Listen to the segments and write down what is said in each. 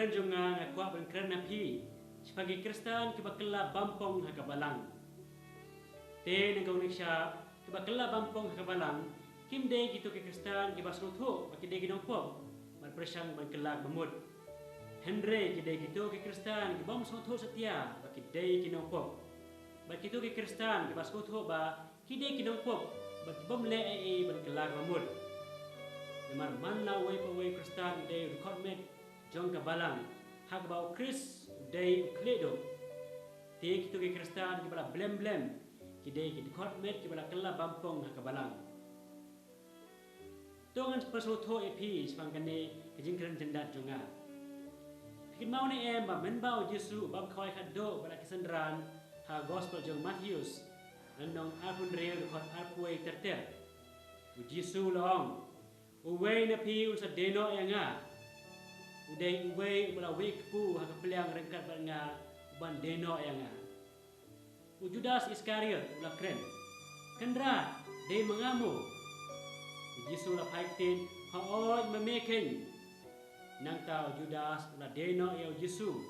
keren jonga ngakwa ben keren napi sebagai Kristen kebakela bampong hakabalang. Te nengkau nisha kebakela bampong hakabalang kim de gitu ke Kristen kebasrutho baki de ginong pop berpersang berkelak bemut. Henry kide gitu ke Kristen kebam sotho setia baki de ginong pop. Baki tu ke Kristen kebasrutho ba kide ginong pop baki bam le berkelak bemut. Demar manla way pa way Kristen de record met jong kabalang hak bau Chris day kledo te kitu ke Kristen ki bala blem kide ki record met ki bala kala bampong hak kabalang tongan persotho epi spangkane kejing keren jendat jonga pikin mau ne em ba men bau Yesu bam khoi khaddo bala kisandran ha gospel jong Matthews nong apun real record apoi terter u Yesu long uwei na pi un sa deno yanga udai uwei bala week pu ha kapeliang rengkat banga ban deno yanga u Judas Iskariot bala kren kendra de mengamu Yesus la paitin ha oi memeken nang tau Judas bala deno ya Yesus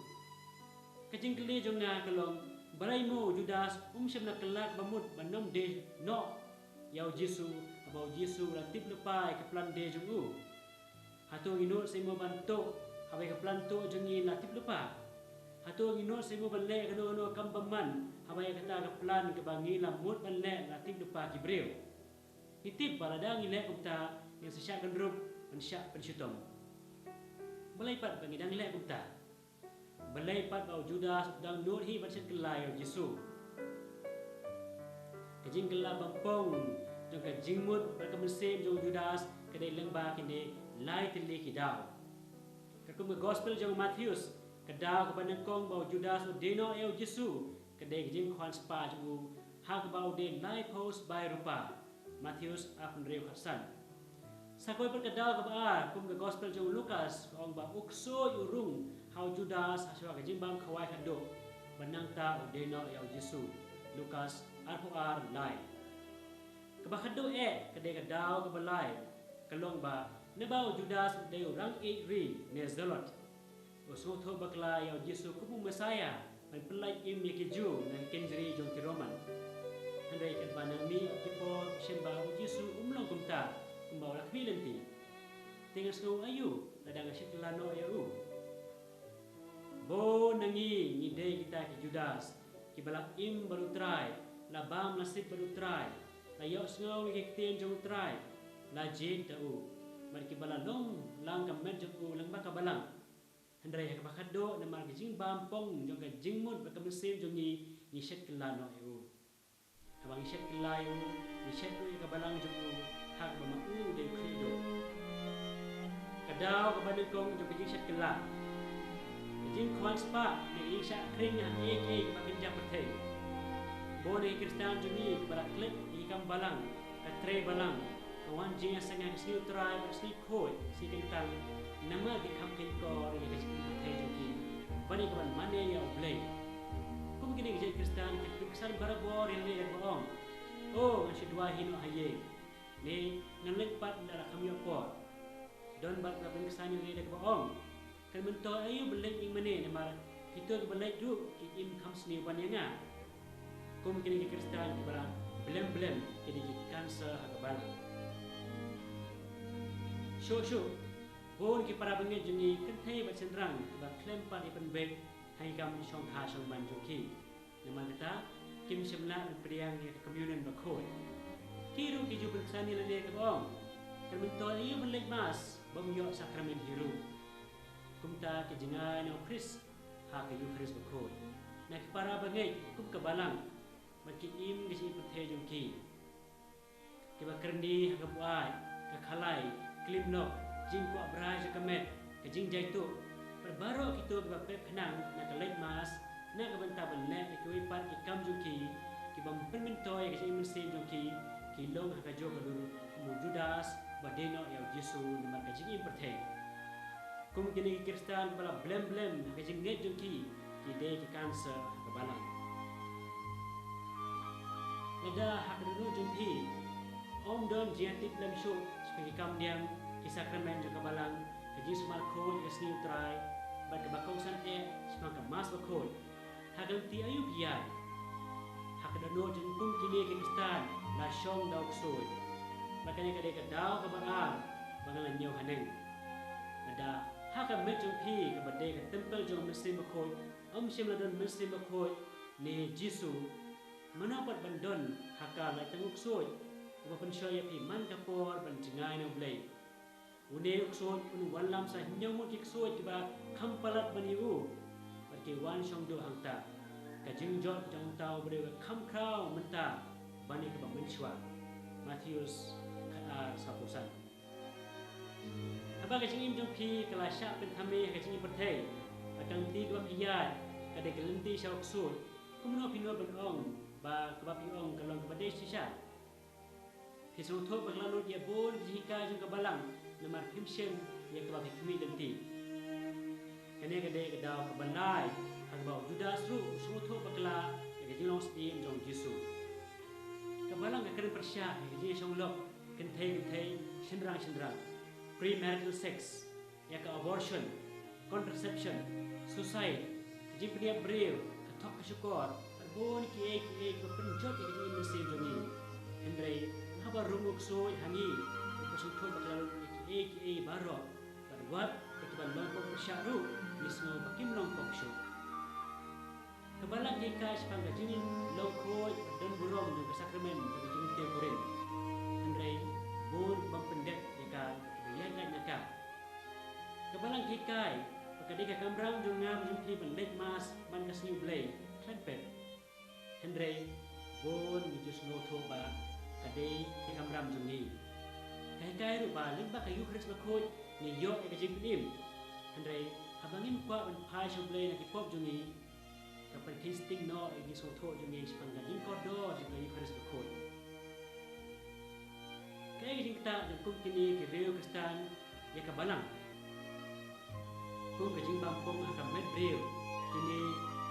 kejing keli jonga kelong baraimu Judas semna kelak bamut banom de no ya Yesus abau Yesus la tip lepai ke plan de jongu hatu inut semo bantu habai ke plan tu jengi la tip lepa hatu inut semo banle ke no kambaman habai kata ke plan ke bangi lamut banle la tip lepa ki breu hitip balada ngile kumta yang sesyak gendrup pensyak pensyutom balai pat bangi dang le kumta balai pat bau Judas dang nur hi banset kelai Yesus kejing kelab bampong jong kejingmut berkemesim jong Judas kedai lengba kini lai tili kidau kakum ke gospel jong Matthews kedau ke banengkong bau Judas deno eu Yesu kedai kejing kwan spa jong hak bau de lai post by rupa Matthews apun reu khasan sakoi perkedau ke ba kum ke gospel jong Lukas ong ba ukso urung hau Judas aswa kejing bang khawai khado benang ta deno eu Yesu Lukas ar lai kebakhado kedai kedau ke balai kelong ba nebau Judas de orang ri ne zalot usutho bakla ya Yesu kubu Mesaya ban pelai im yekeju na kenjri jong ki Roman handai ket banami kipo semba Yesu umlong kumta kumbau lakmi lenti tingas ngau ayu ladang asyklano ya bo nangi ngide kita ki Judas ki balak im baru try labam nasib baru try layo ngau ngikten jong try la jin tau marki balalong lang kamet jong lang baka balang handrai ka bakado na mar jing bampong jong ka jingmut baka mesim jong ni shet kelano eu abang shet kelayu ni shet tu ka balang jong hak ba mau de krido kadau ka badengkong jong jing shet kela jing kwan spa ni isha kring han ek bakin japathe bone Kristen jong ni barak klik ikam balang ka tre balang kawan jing sangat sini try sini khoi si kentang nama di kampen kor yang kasi patay joki bani kawan mana ya oblay kum gini jadi Kristen kesan barabor yang le boong oh ngasih dua hino haye ni nanglet pat ndara kami opor don bar kabin kesan yang le boong kan mento ayu belek ing mane namar kita belek du ki im kam sini wanyanga kum gini Kristen barang blem kini kanser hakabal Show bon ki para bengi jengi kenthai ba sendrang ba klempa di penbek hai kam shong kha shong ban joki nama kata kim semla priang ni communion ba khoi kiru ki ju bersani le ke bong kan mentol iu belek mas bom yo sakramen hiru kumta ke jenga no Chris ha ke yu Chris ba khoi na ki para bengi kum ke balang ba ki im di si puthe joki ki ba kerndi ha ke buai ke khalai klim no jing kuat berai sekamet ke jing jaitu berbaro kita bepe penang nak kelek mas nak kebentar belek ke ipat ke kam juki ki bam permintoy ke imen sem juki ki long ha jo dulu mu Judas badeno ya Yesu nama ke jing imperthe kum kini Kristen bala blem ke jing net juki ki de ki kanser ke balang ada hak dulu jumpi om don jiatik dalam show sebagai kam diam ki sakramen juga balang ke Yesus Marko ke sini utrai bat bakong san semang mas bakol hagal ti ayu piyai hakadano jeng kung kini ke Kristan la syong daw ksoi makanya kadai ka daw ka baar bangalan nyaw haneng ada haka mejong pi ka badai ka tempel jong muslim bakoi syem ladon muslim bakoi ni Jisu manapat bandon haka la tanguk soi uba penshoya pi man kapor ban jingai no blai une uksoi un walam sa nyamu ki ksoi tiba kampalat baniu barke wan syong do hangta ka jingjot jong tau bre kham krau menta bani ka menchwa Matius sapusan apa ka jingim jong pi kala sya pen thame ka jingim perthai akang ti dua piyat ka de gelenti sya uksoi kumno pino ban ong ba ka pi ong kalon ka bade sya Kisong thok baglalu dia bon jika jung kabalang namar himshem ya ka kami denti kene gade gadaw kabalai hagbau Judas ru sung thok bagla ya jing long stim jong Jisu kabalang ka keren persya ya jing song lok kenthei shinrang premarital sex ya ka abortion contraception suicide jing pria breu ka thok ka syukor bon ki ek penjot ya jing mesin jong ni hendrai haba rumuk soi hangi pasung thol bakal ek baro kadwat ketuban longkok persyaru mismo bakim longkok syu kabalang hika sepang gajinin longkoi dan burong dengan sakramen dengan jinin teburin andrai bon bampendet ika biyan naka kabalang hikai pakadika kamrang junga jumpi bendet mas man kasniu blay trumpet andrai bon mijus no thoba kadai di kamram jungi kai rupa lemba kayu khris bakoi ni yo e jing lim andrai habangin kwa ban phai shoblei na ki pop jungi kapan kisting no e gi so tho jungi spanga din kodo jing kayu khris bakoi kai jing ta jung kum kini ki reu Kristan ya kabalang kum jing bampong akam met reu kini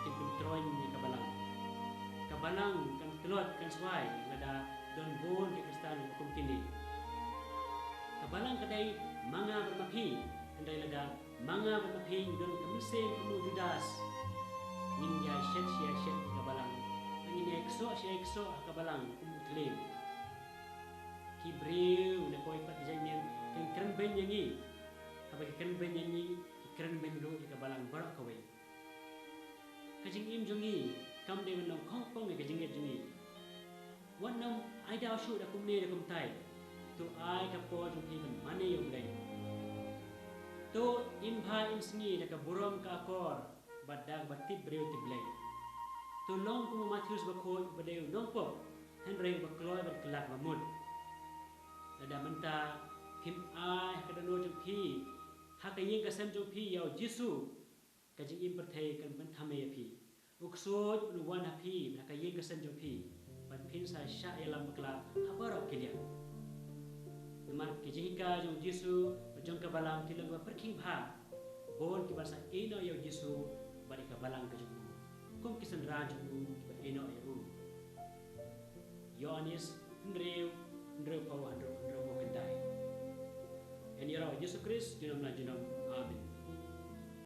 jing kontroin ni kabalang kan kelot kan swai lada don bon ke Kristan hukum kini kabalang kadai manga bermapi andai lada manga bermapi don kemesin kamu Judas ning ya shet kabalang ngin ekso kabalang kamu tlim kibriu na koi pat janyen keren ben yangi apa keren ben yangi keren ben do kabalang barak kawai kajing im jungi kam de menong kong ke kajing jungi Wanam ai dah syuk dah kumne dah kumtai. Tu ai kapo jumpi men mane yung lay. Tu imha imsngi dah ka burom ka akor badag batib breu tiblay. Tu long kumu Matius bakoi badeu nongpok henreng bakloi berkelak mamud. Lada menta him ai kadano jumpi hakayeng kasem jumpi yau Jisu kajing im perthai kan benthame yapi. Uksod nuwan hapi hakayeng kasem jumpi. Ban pin sa sya yalam bakla habarok kilian namar kijika jong Jisu jong kabalang tilang ba perking bha bon ki basa eno yo Jisu bari kabalang ka jong kum kisan raj bu ba eno yo Yohanes ndreu paw handro mo kendai en yara Yesus Kristus dinam amin